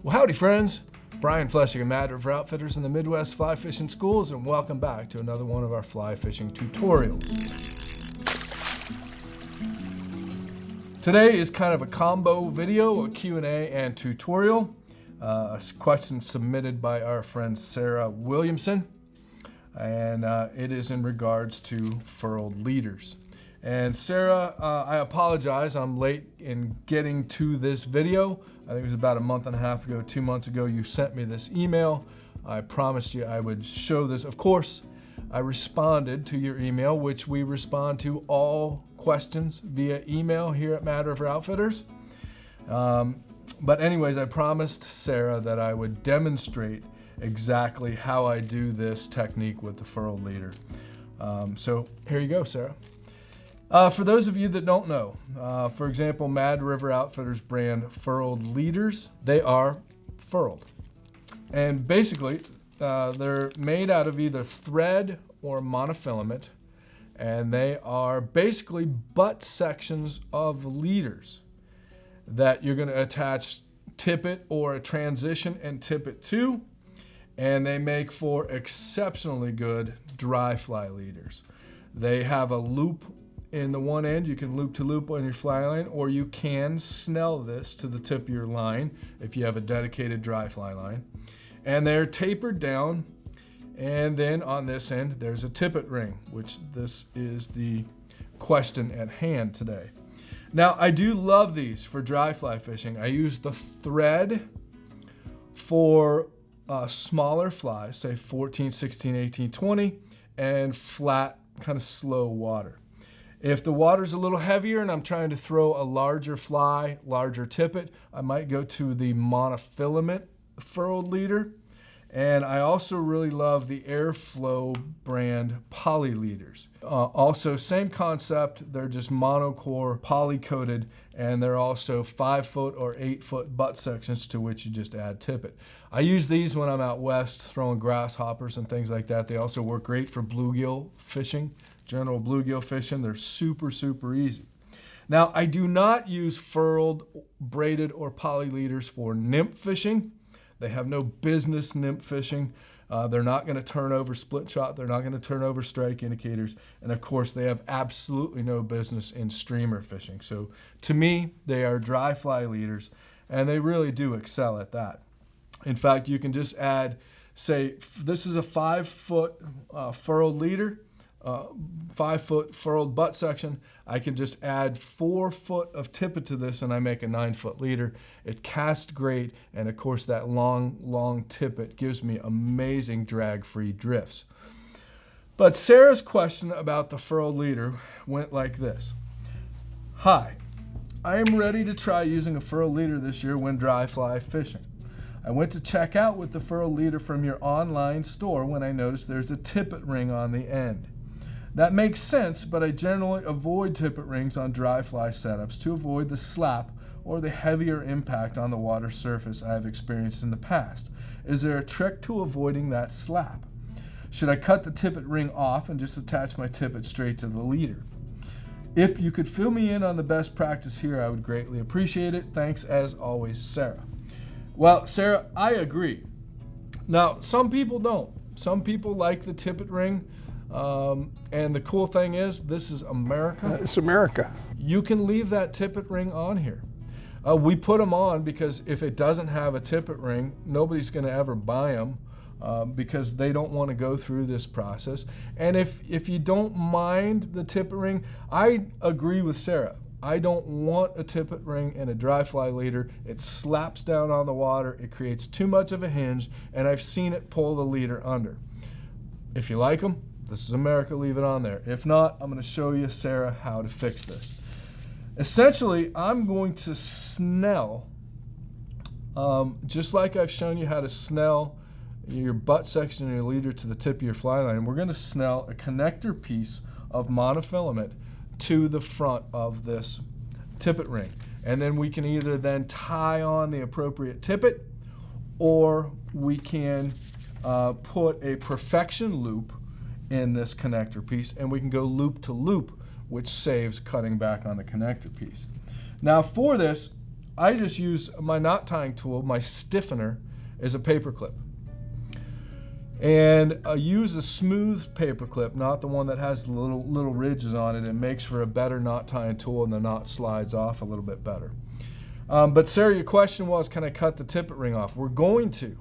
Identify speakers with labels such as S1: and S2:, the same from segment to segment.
S1: Well, howdy friends. Brian Flechsig and Matt for Outfitters in the Midwest Fly Fishing Schools, and welcome back to another one of our fly fishing tutorials. Today is kind of a combo video, a Q&A and tutorial. A question submitted by our friend Sarah Williamson, and it is in regards to furled leaders. And Sarah, I apologize, I'm late in getting to this video. I think it was about a month and a half ago, 2 months ago, you sent me this email. I promised you I would show this. Of course, I responded to your email, which we respond to all questions via email here at Mad River Outfitters. But anyways, I promised Sarah that I would demonstrate exactly how I do this technique with the furled leader. So here you go, Sarah. For those of you that don't know, for example, Mad River Outfitters brand furled leaders, they are furled. And basically, they're made out of either thread or monofilament, and they are basically butt sections of leaders that you're going to attach tippet or a transition and tippet to, and they make for exceptionally good dry fly leaders. They have a loop in the one end. You can loop to loop on your fly line, or you can snell this to the tip of your line if you have a dedicated dry fly line. And they're tapered down, and then on this end there's a tippet ring, which this is the question at hand today. Now, I do love these for dry fly fishing. I use the thread for smaller flies, say 14, 16, 18, 20, and flat, kind of slow water. If the water's a little heavier and I'm trying to throw a larger fly, larger tippet, I might go to the monofilament furled leader. And I also really love the Airflow brand poly leaders. Also, same concept, they're just monocore, poly coated, and they're also 5-foot or 8-foot butt sections to which you just add tippet. I use these when I'm out west throwing grasshoppers and things like that. They also work great for bluegill fishing, general bluegill fishing. They're super, super easy. Now, I do not use furled, braided, or poly leaders for nymph fishing. They have no business nymph fishing. They're not going to turn over split shot. They're not going to turn over strike indicators. And of course, they have absolutely no business in streamer fishing. So to me, they are dry fly leaders, and they really do excel at that. In fact, you can just add, say, this is a 5-foot furled leader, 5-foot furled butt section. I can just add 4 foot of tippet to this, and I make a 9-foot leader. It casts great, and of course that long tippet gives me amazing drag-free drifts. But Sarah's question about the furled leader went like this. Hi, I am ready to try using a furled leader this year when dry fly fishing. I went to check out with the furled leader from your online store when I noticed there's a tippet ring on the end. That makes sense, but I generally avoid tippet rings on dry fly setups to avoid the slap or the heavier impact on the water surface I have experienced in the past. Is there a trick to avoiding that slap? Should I cut the tippet ring off and just attach my tippet straight to the leader? If you could fill me in on the best practice here, I would greatly appreciate it. Thanks as always, Sarah. Well, Sarah, I agree. Now, some people don't. Some people like the tippet ring. And the cool thing is, this is America.
S2: It's America.
S1: You can leave that tippet ring on here. We put them on because if it doesn't have a tippet ring, nobody's going to ever buy them because they don't want to go through this process. And if you don't mind the tippet ring, I agree with Sarah. I don't want a tippet ring in a dry fly leader. It slaps down on the water. It creates too much of a hinge, and I've seen it pull the leader under. If you like them, this is America, leave it on there. If not, I'm going to show you, Sarah, how to fix this. Essentially, I'm going to snell, just like I've shown you how to snell your butt section and your leader to the tip of your fly line. We're going to snell a connector piece of monofilament to the front of this tippet ring. And then we can either then tie on the appropriate tippet, or we can put a perfection loop in this connector piece, and we can go loop to loop, which saves cutting back on the connector piece. Now for this, I just use my knot tying tool, my stiffener, as a paper clip. And I use a smooth paper clip, not the one that has little ridges on it. It makes for a better knot tying tool, and the knot slides off a little bit better. But Sarah, your question was, can I cut the tippet ring off? We're going to,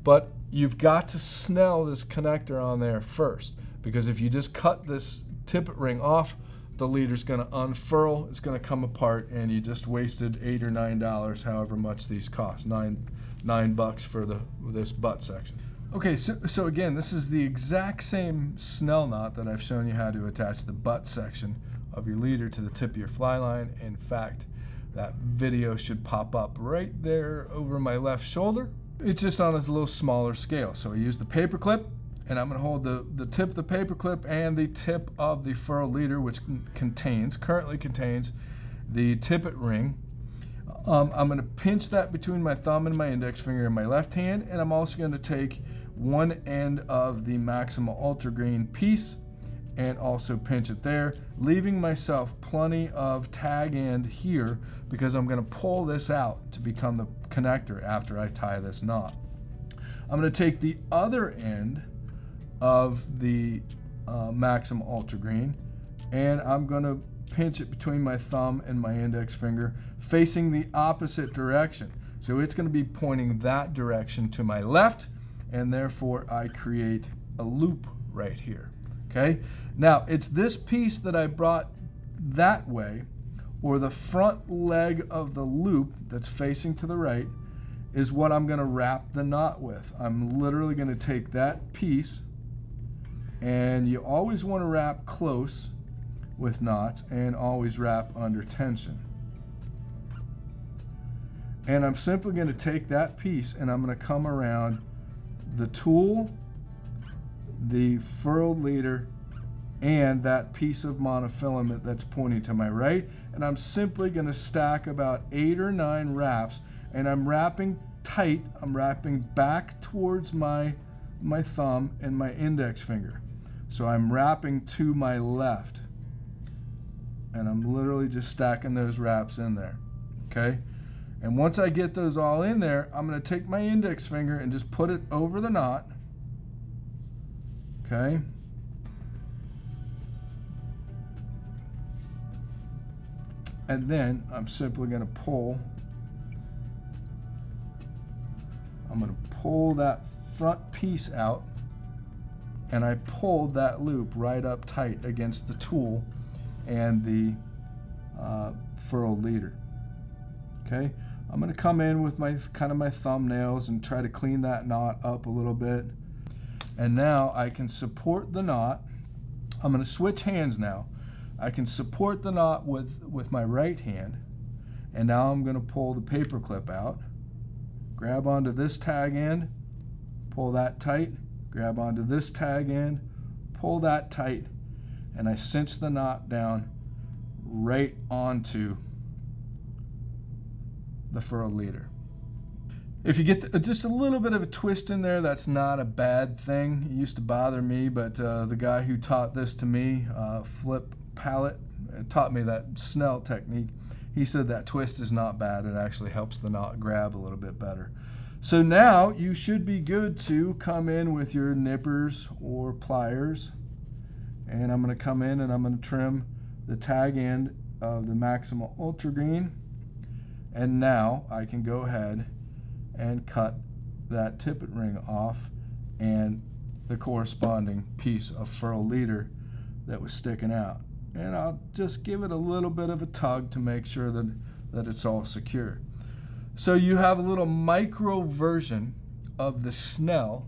S1: but you've got to snell this connector on there first, because if you just cut this tippet ring off, the leader's going to unfurl, it's going to come apart, and you just wasted $8 or $9, however much these cost, $9 for this butt section. Okay, so again, this is the exact same snell knot that I've shown you how to attach the butt section of your leader to the tip of your fly line. In fact, that video should pop up right there over my left shoulder. It's just on a little smaller scale. So I use the paper clip, and I'm going to hold the tip of the paper clip and the tip of the furled leader, which currently contains the tippet ring. I'm going to pinch that between my thumb and my index finger in my left hand, and I'm also going to take one end of the Maxima Ultra Green piece and also pinch it there, leaving myself plenty of tag end here because I'm going to pull this out to become the connector after I tie this knot. I'm going to take the other end of the Maxima Ultra Green, and I'm going to pinch it between my thumb and my index finger, facing the opposite direction. So it's going to be pointing that direction to my left, and therefore I create a loop right here. Okay? Now, it's this piece that I brought that way, or the front leg of the loop that's facing to the right, is what I'm going to wrap the knot with. I'm literally going to take that piece, and you always want to wrap close with knots and always wrap under tension. And I'm simply going to take that piece and I'm going to come around the tool, the furled leader, and that piece of monofilament that's pointing to my right, and I'm simply going to stack about 8 or 9 wraps, and I'm wrapping tight. I'm wrapping back towards my thumb and my index finger. So I'm wrapping to my left, and I'm literally just stacking those wraps in there. Okay? And once I get those all in there, I'm going to take my index finger and just put it over the knot. Okay? And then I'm simply going to pull. I'm going to pull that front piece out, and I pulled that loop right up tight against the tool and the furled leader. Okay? I'm going to come in with my thumbnails and try to clean that knot up a little bit. And now I can support the knot. I'm going to switch hands now. I can support the knot with my right hand. And now I'm going to pull the paper clip out. Grab onto this tag end, pull that tight. Grab onto this tag end, pull that tight. And I cinch the knot down right onto the furled leader. If you get just a little bit of a twist in there, that's not a bad thing. It used to bother me, but the guy who taught this to me, Flip Pallet, taught me that snell technique. He said that twist is not bad. It actually helps the knot grab a little bit better. So now you should be good to come in with your nippers or pliers, and I'm going to come in and I'm going to trim the tag end of the Maxima Ultra Green. And now I can go ahead and cut that tippet ring off and the corresponding piece of furled leader that was sticking out. And I'll just give it a little bit of a tug to make sure that it's all secure. So you have a little micro version of the snell,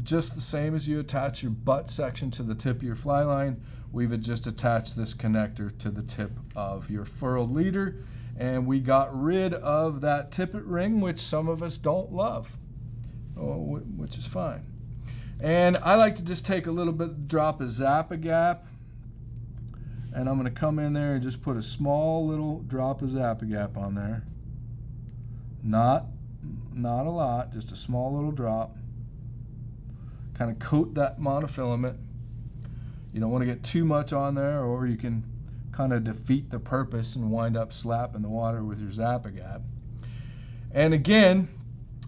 S1: just the same as you attach your butt section to the tip of your fly line. We've just attached this connector to the tip of your furled leader, and we got rid of that tippet ring, which some of us don't love, which is fine. And I like to just take a little bit, drop a Zap-A-Gap, and I'm going to come in there and just put a small little drop of Zap-A-Gap on there. Not a lot, just a small little drop. Kind of coat that monofilament. You don't want to get too much on there, or you can kind of defeat the purpose and wind up slapping the water with your Zap-A-Gab. And again,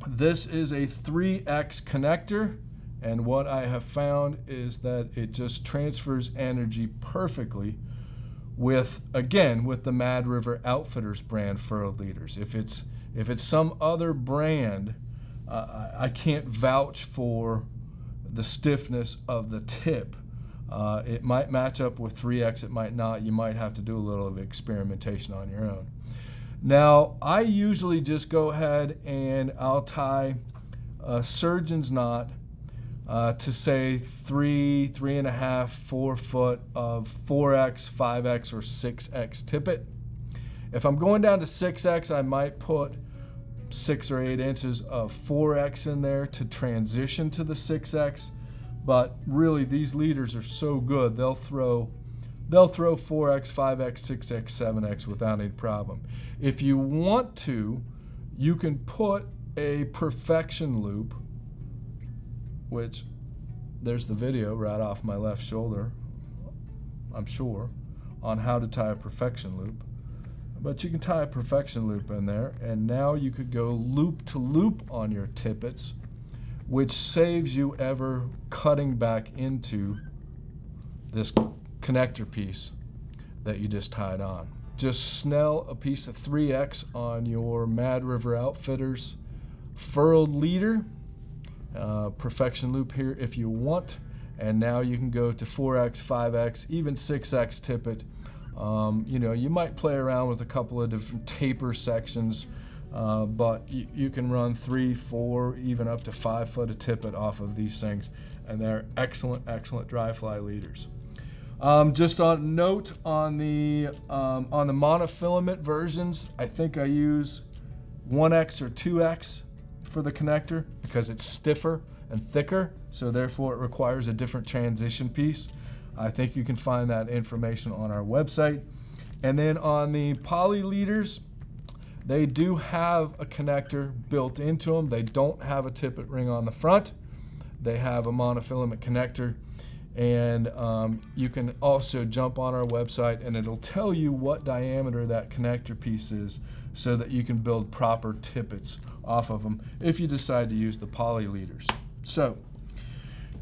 S1: this is a 3X connector, and what I have found is that it just transfers energy perfectly with, again, with the Mad River Outfitters brand furled leaders. If it's some other brand, I can't vouch for the stiffness of the tip. It might match up with 3X, it might not. You might have to do a little of experimentation on your own. Now, I usually just go ahead and I'll tie a surgeon's knot to say 3, 3.5, 4 foot of 4X, 5X, or 6X tippet. If I'm going down to 6X, I might put 6 or 8 inches of 4X in there to transition to the 6X. But really, these leaders are so good, they'll throw 4X, 5X, 6X, 7X without any problem. If you want to, you can put a perfection loop, which there's the video right off my left shoulder, I'm sure, on how to tie a perfection loop. But you can tie a perfection loop in there, and now you could go loop to loop on your tippets, which saves you ever cutting back into this connector piece that you just tied on. Just snell a piece of 3X on your Mad River Outfitters furled leader, perfection loop here if you want, and now you can go to 4X, 5X, even 6X tippet. You know, you might play around with a couple of different taper sections, but you can run 3, 4, even up to 5 foot of tippet off of these things, and they're excellent, excellent dry fly leaders. Just on note on the monofilament versions, I think I use 1X or 2X for the connector because it's stiffer and thicker, so therefore it requires a different transition piece. I think you can find that information on our website. And then on the poly leaders, they do have a connector built into them. They don't have a tippet ring on the front. They have a monofilament connector. And you can also jump on our website and it'll tell you what diameter that connector piece is so that you can build proper tippets off of them if you decide to use the poly leaders. So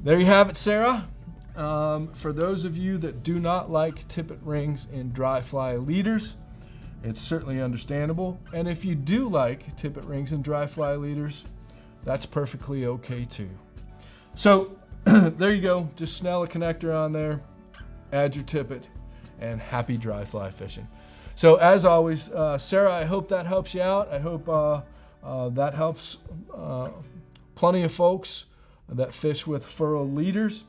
S1: there you have it, Sarah. For those of you that do not like tippet rings in dry fly leaders, it's certainly understandable. And if you do like tippet rings in dry fly leaders, that's perfectly okay too. So there you go. Just snell a connector on there, add your tippet, and happy dry fly fishing. So as always, Sarah, I hope that helps you out. I hope that helps plenty of folks that fish with furled leaders.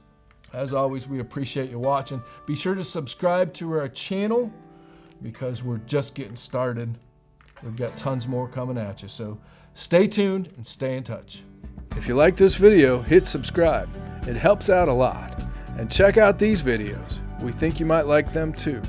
S1: As always, we appreciate you watching. Be sure to subscribe to our channel because we're just getting started. We've got tons more coming at you. So stay tuned and stay in touch. If you like this video, hit subscribe. It helps out a lot. And check out these videos. We think you might like them too.